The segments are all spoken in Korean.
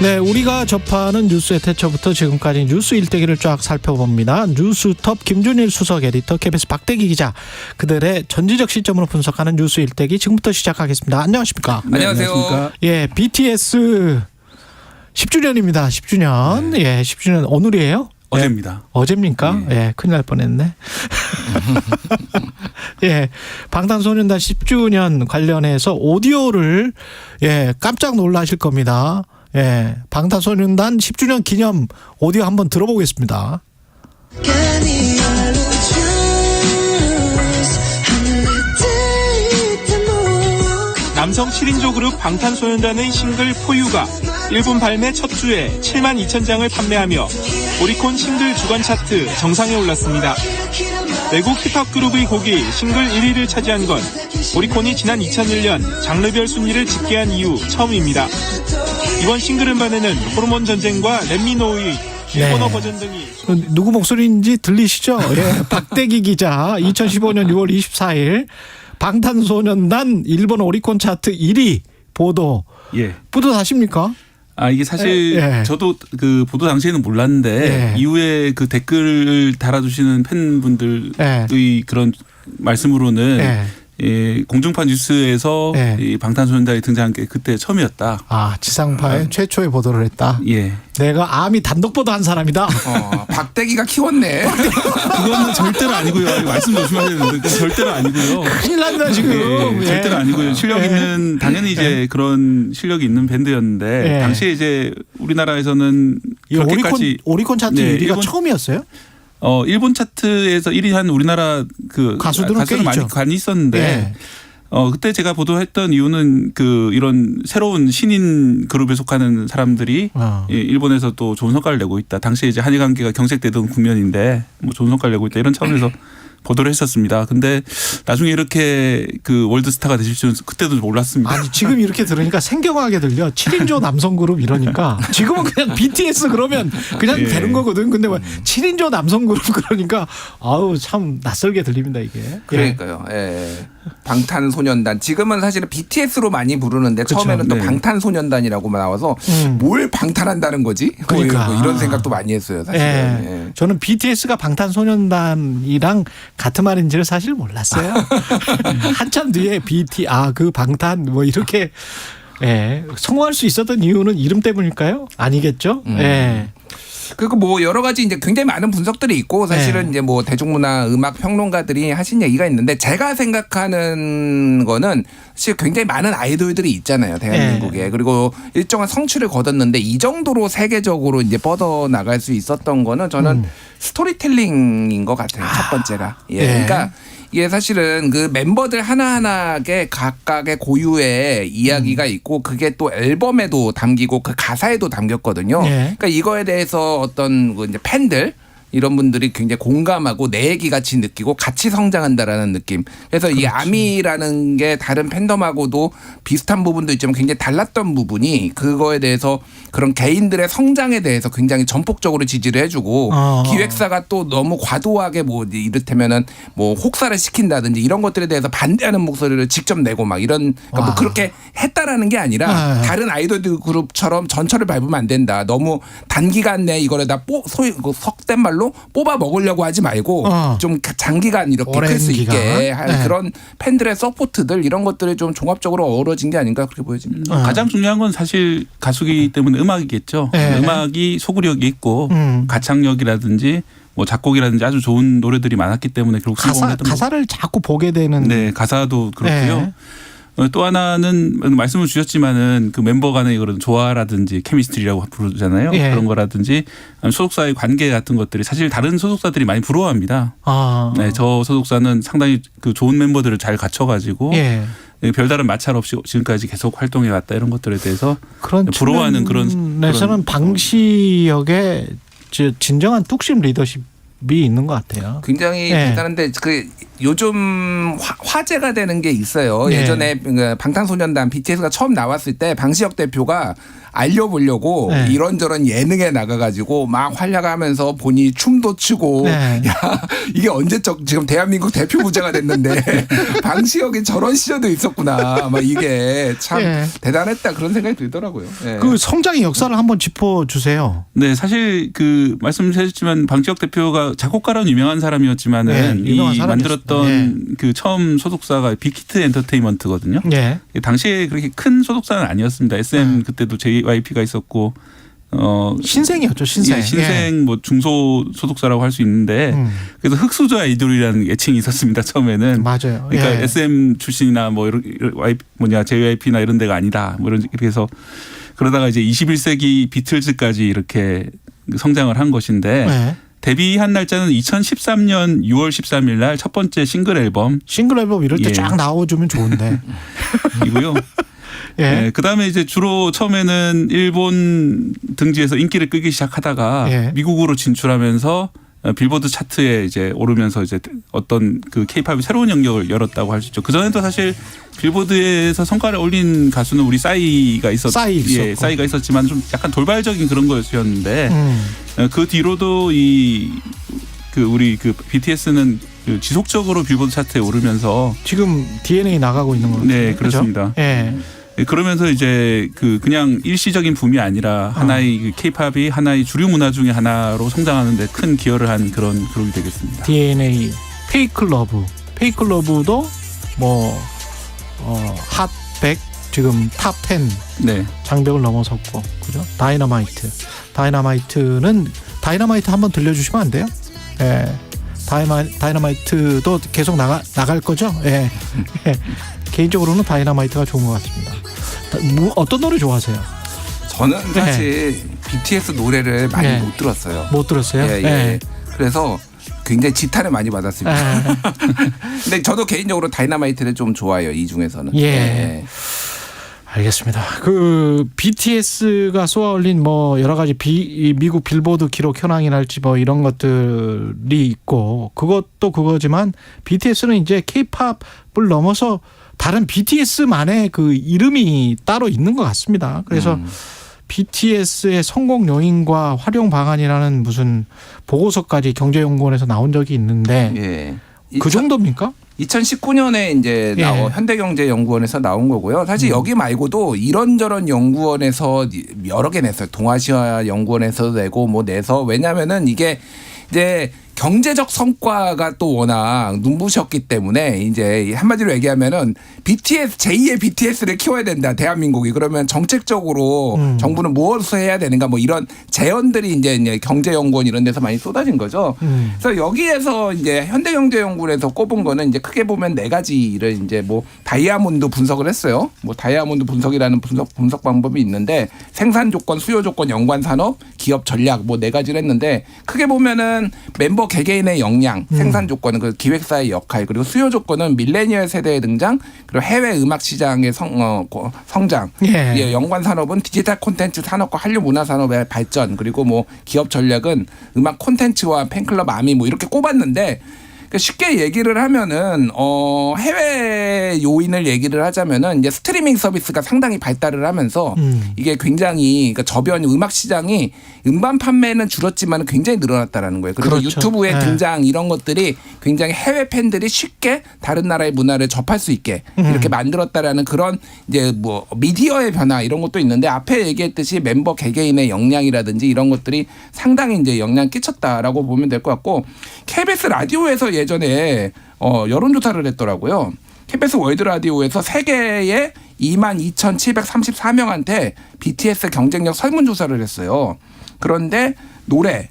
네, 우리가 접하는 뉴스의 태초부터 지금까지 뉴스 일대기를 쫙 살펴봅니다. 뉴스톱 김준일 수석 에디터, KBS 박대기 기자, 그들의 전지적 시점으로 분석하는 뉴스 일대기 지금부터 시작하겠습니다. 안녕하십니까? 네, 안녕하세요. 예, BTS 10주년입니다. 10주년. 예, 10주년 오늘이에요? 어제입니다. 어제입니까? 예, 큰일 날 뻔했네. 예, 방탄소년단 10주년 관련해서 오디오를 깜짝 놀라실 겁니다. 예, 방탄소년단 10주년 기념 오디오 한번 들어보겠습니다. 남성 7인조 그룹 방탄소년단의 싱글 포유가 일본 발매 첫 주에 7만 2천 장을 판매하며 오리콘 싱글 주간 차트 정상에 올랐습니다. 외국 힙합 그룹의 곡이 싱글 1위를 차지한 건 오리콘이 지난 2001년 장르별 순위를 집계한 이후 처음입니다. 이번 싱글 음반에는 호르몬 전쟁과 렛미노의 일본어 버전 등이 누구 목소리인지 들리시죠? 예, 박대기 기자 2015년 6월 24일 방탄소년단 일본 오리콘 차트 1위 보도. 예. 뿌듯하십니까? 이게 사실 저도 그 보도 당시에는 몰랐는데 이후에 그 댓글을 달아주시는 팬분들의 그런 말씀으로는 공중파 뉴스에서 이 방탄소년단이 등장한 게 그때 처음이었다. 지상파에 최초의 보도를 했다. 예. 내가 아미 단독 보도한 사람이다. 박대기가 키웠네. 그거는 절대로 아니고요. 말씀 조심하셔야 되는데 절대로 아니고요. 큰일 난다 지금. 절대로 아니고요. 실력 있는 당연히 이제 그런 실력이 있는 밴드였는데 당시에 이제 우리나라에서는 그렇게까지 오리콘 차트 1위가 처음이었어요? 일본 차트에서 1위 한 우리나라 그 가수들은 많이 있었는데 그때 제가 보도했던 이유는 그 이런 새로운 신인 그룹에 속하는 사람들이 일본에서 또 좋은 성과를 내고 있다. 당시에 이제 한일 관계가 경색되던 국면인데 뭐 좋은 성과를 내고 있다 이런 차원에서 보도를 했었습니다. 근데 나중에 이렇게 그 월드스타가 되실 줄은 그때도 몰랐습니다. 아니 지금 이렇게 들으니까 생경하게 들려. 7인조 남성 그룹 이러니까 지금은 그냥 BTS 그러면 그냥 되는 거거든. 근데 뭐 7인조 남성 그룹 그러니까 아우 참 낯설게 들립니다 이게. 그러니까요. 방탄소년단 지금은 사실은 BTS로 많이 부르는데 그쵸. 처음에는 또 방탄소년단이라고만 나와서 뭘 방탄한다는 거지? 그러니까 뭐 이런 생각도 많이 했어요. 사실은. 저는 BTS가 방탄소년단이랑 같은 말인지를 사실 몰랐어요. 한참 뒤에 그 방탄 뭐 이렇게 성공할 수 있었던 이유는 이름 때문일까요? 아니겠죠? 그리고 뭐 여러 가지 이제 굉장히 많은 분석들이 있고 사실은 이제 뭐 대중문화 음악 평론가들이 하신 얘기가 있는데 제가 생각하는 거는 사실 굉장히 많은 아이돌들이 있잖아요 대한민국에. 그리고 일정한 성취를 거뒀는데 이 정도로 세계적으로 이제 뻗어 나갈 수 있었던 거는 저는 스토리텔링인 것 같아요. 첫 번째가. 그러니까 이게 사실은 그 멤버들 하나하나의 각각의 고유의 이야기가 있고 그게 또 앨범에도 담기고 그 가사에도 담겼거든요. 그러니까 이거에 대해서 어떤 그 이제 팬들 이런 분들이 굉장히 공감하고 내 얘기 같이 느끼고 같이 성장한다라는 느낌. 그래서 이 아미라는 게 다른 팬덤하고도 비슷한 부분도 있지만 굉장히 달랐던 부분이 그거에 대해서 그런 개인들의 성장에 대해서 굉장히 전폭적으로 지지를 해주고 기획사가 또 너무 과도하게 뭐 이를테면은 뭐 혹사를 시킨다든지 이런 것들에 대해서 반대하는 목소리를 직접 내고 막 이런 그러니까 뭐 그렇게 했다라는 게 아니라 다른 아이돌 그룹처럼 전철을 밟으면 안 된다. 너무 단기간 내에 이거를 다 소위 속된 말로 뽑아 먹으려고 하지 말고 좀 장기간 이렇게 클 수 있게 할 그런 팬들의 서포트들 이런 것들이 좀 종합적으로 어우러진 게 아닌가 그렇게 보여집니다. 가장 중요한 건 사실 가수이기 때문에 음악이겠죠. 음악이 소구력이 있고 가창력이라든지 뭐 작곡이라든지 아주 좋은 노래들이 많았기 때문에 결국 가사를 자꾸 보게 되는. 가사도 그렇고요. 또 하나는 말씀을 주셨지만은 그 멤버 간의 그런 조화라든지 케미스트리라고 부르잖아요. 그런 거라든지 소속사의 관계 같은 것들이 사실 다른 소속사들이 많이 부러워합니다. 저 소속사는 상당히 그 좋은 멤버들을 잘 갖춰가지고 별다른 마찰 없이 지금까지 계속 활동해 왔다 이런 것들에 대해서 그런 부러워하는 그런. 에서는 방시혁의 진정한 뚝심 리더십이 있는 것 같아요. 굉장히 대단한데 그 요즘 화제가 되는 게 있어요. 네. 예전에 방탄소년단 BTS가 처음 나왔을 때 방시혁 대표가 알려보려고 네. 이런저런 예능에 나가가지고 막 활약하면서 본인이 춤도 추고 네. 야 이게 언제적 지금 대한민국 대표 부자가 됐는데 방시혁이 저런 시절도 있었구나. 막 이게 참 네. 대단했다 그런 생각이 들더라고요. 네. 그 성장의 역사를 한번 짚어주세요. 네, 사실 그 말씀하셨지만 방지혁 대표가 작곡가로는 유명한 사람이었지만은 네, 유명한 이 사람이었어요. 만들었던 그 처음 소속사가 빅히트 엔터테인먼트거든요. 네. 당시에 그렇게 큰 소속사는 아니었습니다. SM 그때도 JYP가 있었고 신생이었죠, 신생. 예, 신생 뭐 중소 소속사라고 할 수 있는데 그래서 흑수저 아이돌이라는 애칭이 있었습니다. 처음에는. 맞아요. 그러니까 예. SM 출신이나 뭐 이런 JYP나 이런 데가 아니다. 뭐 이렇게 해서 그러다가 이제 21세기 비틀즈까지 이렇게 성장을 한 것인데 네. 데뷔한 날짜는 2013년 6월 13일 날 첫 번째 싱글 앨범 싱글 앨범 이럴 때 예. 쫙 나와주면 좋은데. 이고요. 예. 네, 그다음에 이제 주로 처음에는 일본 등지에서 인기를 끌기 시작하다가 예. 미국으로 진출하면서 빌보드 차트에 이제 오르면서 이제 어떤 그 케이팝이 새로운 영역을 열었다고 할 수 있죠. 그 전에도 사실 빌보드에서 성과를 올린 가수는 우리 싸이가 싸이 있었고. 예, 싸이가 있었지만 좀 약간 돌발적인 그런 거였는데 그 뒤로도 우리 BTS는 그 지속적으로 빌보드 차트에 오르면서 지금 DNA 나가고 있는 거죠. 네, 그렇습니다. 예. 그러면서 이제 그냥 일시적인 붐이 아니라 하나의 케이팝이 하나의 주류 문화 중에 하나로 성장하는데 큰 기여를 한 그런 그룹이 되겠습니다. DNA, 페이크 러브도 뭐 핫 100 지금 탑 10 네. 장벽을 넘어섰고, 그죠? 다이너마이트는 한번 들려주시면 안 돼요? 예. 다이너마이트도 계속 나갈 거죠? 예. 개인적으로는 다이너마이트가 좋은 것 같습니다. 어떤 노래 좋아하세요? 저는 사실 BTS 노래를 많이 네. 못 들었어요. 못 들었어요? 예, 예. 그래서 굉장히 지탄을 많이 받았습니다. 예. 근데 저도 개인적으로 다이너마이트를 좀 좋아해요. 이 중에서는. 예. 알겠습니다. 그 BTS가 쏘아올린 뭐 여러 가지 미국 빌보드 기록 현황이랄지 뭐 이런 것들이 있고, 그것도 그거지만 BTS는 이제 K-팝을 넘어서 다른 BTS만의 그 이름이 따로 있는 것 같습니다. 그래서 BTS의 성공 요인과 활용 방안이라는 무슨 보고서까지 경제연구원에서 나온 적이 있는데 예. 그 정도입니까? 2019년에 이제 예. 현대경제연구원에서 나온 거고요. 사실 여기 말고도 이런저런 연구원에서 여러 개 냈어요. 동아시아 연구원에서도 내고 뭐 내서, 왜냐하면은 이게 이제 경제적 성과가 또 워낙 눈부셨기 때문에 이제 한마디로 얘기하면은 BTS 제2의 BTS를 키워야 된다 대한민국이. 그러면 정책적으로 정부는 무엇을 해야 되는가 뭐 이런 제언들이 이제 경제연구원 이런 데서 많이 쏟아진 거죠. 그래서 여기에서 이제 현대경제연구원에서 꼽은 거는 이제 크게 보면 네 가지를 이제 뭐 다이아몬드 분석을 했어요. 뭐 다이아몬드 분석이라는 분석 방법이 있는데 생산 조건, 수요 조건, 연관 산업, 기업 전략 뭐 네 가지를 했는데, 크게 보면은 멤버 개개인의 역량, 생산 조건은 그 기획사의 역할, 그리고 수요 조건은 밀레니얼 세대의 등장, 그리고 해외 음악 시장의 성장, 예. 연관 산업은 디지털 콘텐츠 산업과 한류 문화 산업의 발전, 그리고 뭐 기업 전략은 음악 콘텐츠와 팬클럽 아미 뭐 이렇게 꼽았는데, 쉽게 얘기를 하면은 해외 요인을 얘기를 하자면은 이제 스트리밍 서비스가 상당히 발달을 하면서 이게 굉장히, 그러니까 저변 음악 시장이 음반 판매는 줄었지만 굉장히 늘어났다라는 거예요. 그리고 그렇죠. 유튜브의 네. 등장 이런 것들이 굉장히 해외 팬들이 쉽게 다른 나라의 문화를 접할 수 있게 이렇게 만들었다라는 그런 이제 뭐 미디어의 변화 이런 것도 있는데, 앞에 얘기했듯이 멤버 개개인의 역량이라든지 이런 것들이 상당히 이제 영향 끼쳤다라고 보면 될 것 같고, KBS 라디오에서 예전에 여론조사를 했더라고요. KBS 월드 라디오에서 세계의 22,734명한테 BTS 경쟁력 설문조사를 했어요. 그런데 노래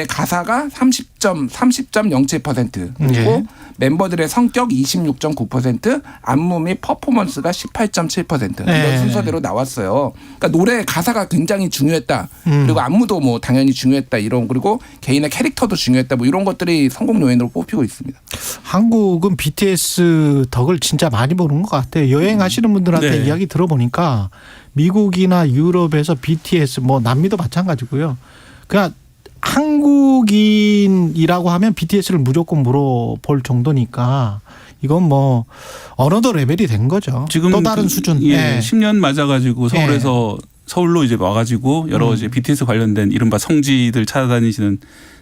가사가 30.07%, 그리고 예. 멤버들의 성격 26.9%, 안무 및 퍼포먼스가 18.7% 이런 예. 순서대로 나왔어요. 그러니까 노래 가사가 굉장히 중요했다. 그리고 안무도 뭐 당연히 중요했다. 이런, 그리고 개인의 캐릭터도 중요했다. 뭐 이런 것들이 성공 요인으로 뽑히고 있습니다. 한국은 BTS 덕을 진짜 많이 보는 것 같아요. 여행하시는 분들한테 네. 이야기 들어보니까 미국이나 유럽에서 BTS 뭐 남미도 마찬가지고요. 그냥 한국인이라고 하면 BTS를 무조건 물어볼 정도니까 이건 뭐 어느덧 레벨이 된 거죠. 지금 또 다른 수준. 예, 예. 10년 맞아가지고 서울에서 서울로 이제 와가지고 여러 이제 BTS 관련된 이른바 성지들 찾아다니시는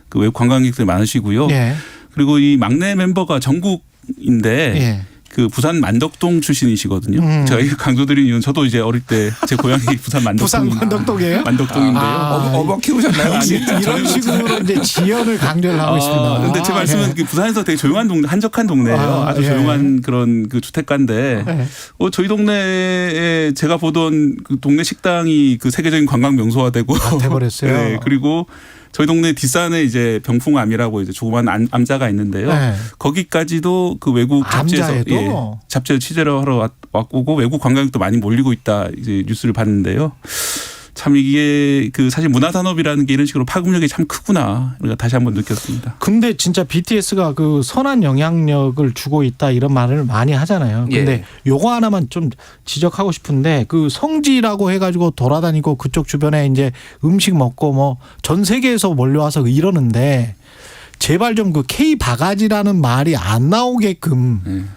그 외국 관광객들 많으시고요. 예. 그리고 이 막내 멤버가 정국인데 예. 그 부산 만덕동 출신이시거든요. 제가 이거 강조드린 이유는 저도 이제 어릴 때 제 고향이 부산 부산 만덕동. 만덕동이에요? 만덕동인데요. 어버 키우셨나요? 이런 식으로 이제 지연을 강조를 하고 있습니다. 근데 제 말씀은 예. 그 부산에서 되게 조용한 동네, 한적한 동네예요. 아주 예. 조용한 그런 그 주택가인데 예. 저희 동네에 제가 보던 그 동네 식당이 그 세계적인 관광 명소화되고 돼버렸어요. 네, 그리고 저희 동네 뒷산에 이제 병풍암이라고 이제 조그만 암자가 있는데요. 네. 거기까지도 그 외국 잡지에서 암자에도? 잡지를 취재를 하러 왔고 외국 관광객도 많이 몰리고 있다 이제 뉴스를 봤는데요. 참 이게 그 사실 문화산업이라는 게 이런 식으로 파급력이 참 크구나. 우리가 다시 한번 느꼈습니다. 근데 진짜 BTS가 그 선한 영향력을 주고 있다 이런 말을 많이 하잖아요. 근데 예. 요거 하나만 좀 지적하고 싶은데 그 성지라고 해가지고 돌아다니고 그쪽 주변에 이제 음식 먹고 뭐 전 세계에서 몰려와서 이러는데 제발 좀 그 K 바가지라는 말이 안 나오게끔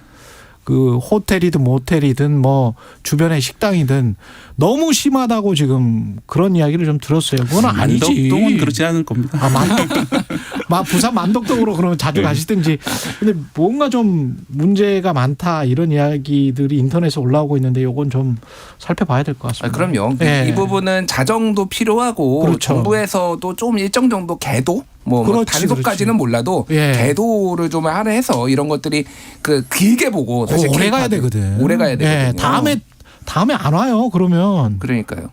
그 호텔이든 모텔이든 뭐 주변의 식당이든 너무 심하다고 지금 그런 이야기를 좀 들었어요. 그건 아니지. 만덕동은 그렇지 않을 겁니다. 아, 부산 만덕동으로 그러면 자주 네. 가시든지. 근데 뭔가 좀 문제가 많다 이런 이야기들이 인터넷에 올라오고 있는데 이건 좀 살펴봐야 될 것 같습니다. 그럼요. 예. 이 부분은 자정도 필요하고 그렇죠. 정부에서도 좀 일정 정도 계도 뭐 그렇지, 단속까지는 그렇지. 몰라도 예. 계도를 좀 할애해서 이런 것들이 그 길게 보고 사실 오래 가야 K-팝은 되거든. 오래 가야 되거든요. 예, 다음에 안 와요. 그러면 그러니까요.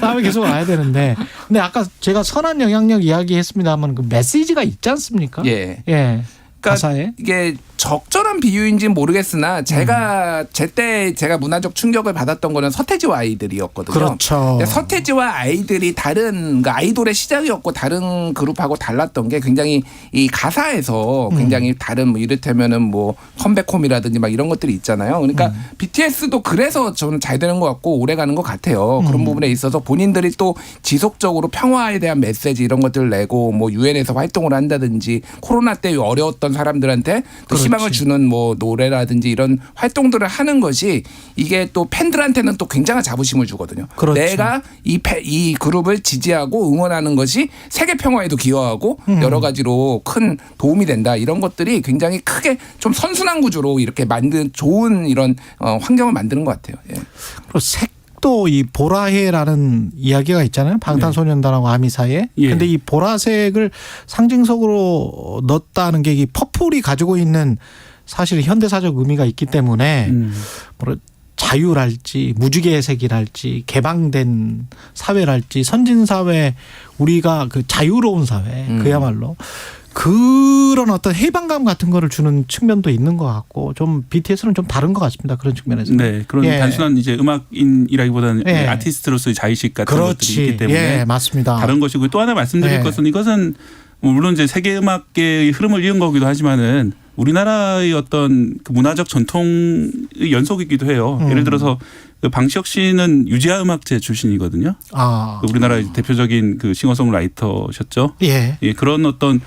다음에 계속 와야 되는데. 근데 아까 제가 선한 영향력 이야기했습니다만 그 메시지가 있지 않습니까? 예. 예. 그러니까 가사에. 이게 적절한 비유인지는 모르겠으나 제가 제때 제가 문화적 충격을 받았던 거는 서태지와 아이들이었거든요. 그렇죠. 근데 서태지와 아이들이 다른 그러니까 아이돌의 시작이었고 다른 그룹하고 달랐던 게 굉장히 이 가사에서 굉장히 다른 뭐 이를테면은 뭐 컴백홈이라든지 막 이런 것들이 있잖아요. 그러니까 BTS도 그래서 저는 잘 되는 것 같고 오래 가는 것 같아요. 그런 부분에 있어서 본인들이 또 지속적으로 평화에 대한 메시지 이런 것들을 내고 뭐 유엔에서 활동을 한다든지 코로나 때 어려웠던 사람들한테 또 희망을 주는 뭐 노래라든지 이런 활동들을 하는 것이 이게 또 팬들한테는 또 굉장한 자부심을 주거든요. 그렇죠. 내가 이 그룹을 지지하고 응원하는 것이 세계 평화에도 기여하고 여러 가지로 큰 도움이 된다. 이런 것들이 굉장히 크게 좀 선순환 구조로 이렇게 만든 좋은 이런 환경을 만드는 것 같아요. 예. 그리고 색도 이 보라해라는 이야기가 있잖아요. 방탄소년단하고 아미 사이에. 예. 근데 이 보라색을 상징적으로 넣었다는 게 이 퍼플이 가지고 있는 사실 현대사적 의미가 있기 때문에 뭐 자유랄지 무지개색이랄지 개방된 사회랄지 선진사회 우리가 그 자유로운 사회 그야말로 그런 어떤 해방감 같은 거를 주는 측면도 있는 것 같고 좀 BTS는 좀 다른 것 같습니다. 그런 측면에서. 네, 그런 예. 단순한 이제 음악인이라기보다는 예. 아티스트로서의 자의식 같은 것들이 그렇지. 있기 때문에 예, 맞습니다. 다른 것이고 또 하나 말씀드릴 예. 것은 이것은 물론 이제 세계 음악계의 흐름을 이은 거기도 하지만은 우리나라의 어떤 그 문화적 전통의 연속이기도 해요. 예를 들어서 그 방시혁 씨는 유지아 음악제 출신이거든요. 아, 그 우리나라의 대표적인 그 싱어송라이터셨죠. 예. 예, 그런 어떤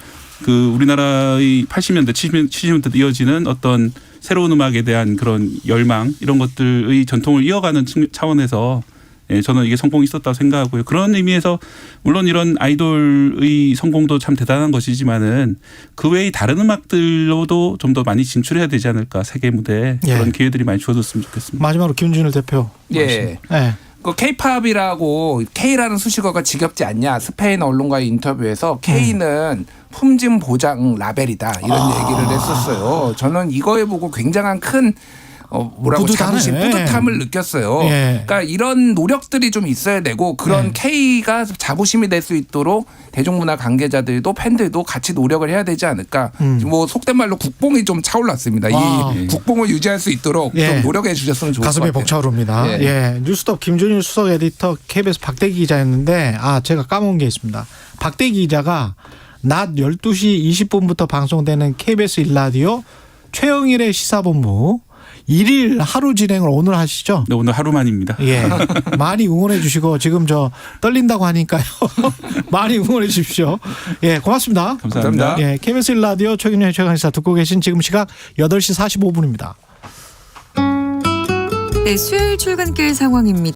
그 우리나라의 80년대, 70년대 이어지는 어떤 새로운 음악에 대한 그런 열망 이런 것들의 전통을 이어가는 차원에서 예, 저는 이게 성공이 있었다고 생각하고요. 그런 의미에서 물론 이런 아이돌의 성공도 참 대단한 것이지만은 그 외의 다른 음악들로도 좀 더 많이 진출해야 되지 않을까 세계 무대에 예. 그런 기회들이 많이 주어졌으면 좋겠습니다. 마지막으로 김준일 대표. 예. 예. 그 K-팝이라고 K라는 수식어가 지겹지 않냐 스페인 언론과의 인터뷰에서 K는 품질 보장 라벨이다 이런 얘기를 했었어요. 저는 이거에 보고 굉장한 큰 뭐라고 자부심, 뿌듯함을 느꼈어요. 예. 그러니까 이런 노력들이 좀 있어야 되고 그런 K가 자부심이 될 수 있도록 대중문화 관계자들도 팬들도 같이 노력을 해야 되지 않을까. 뭐 속된 말로 국뽕이 좀 차올랐습니다. 이 국뽕을 유지할 수 있도록 예. 좀 노력해 주셨으면 좋을 것 같아요. 가슴이 벅차오릅니다. 예. 예. 뉴스톱 김준일 수석 에디터 KBS 박대기 기자였는데 제가 까먹은 게 있습니다. 박대기 기자가 낮 12시 20분부터 방송되는 KBS 1라디오 최영일의 시사본부 1일 하루 진행을 오늘 하시죠? 네, 오늘 하루만입니다. 예. 많이 응원해 주시고 지금 저 떨린다고 하니까요. 많이 응원해 주십시오. 예, 고맙습니다. 감사합니다. 예, KBS 1라디오 최경영의 최강시사 듣고 계신 지금 시각 8시 45분입니다. 네, 수요일 출근길 상황입니다.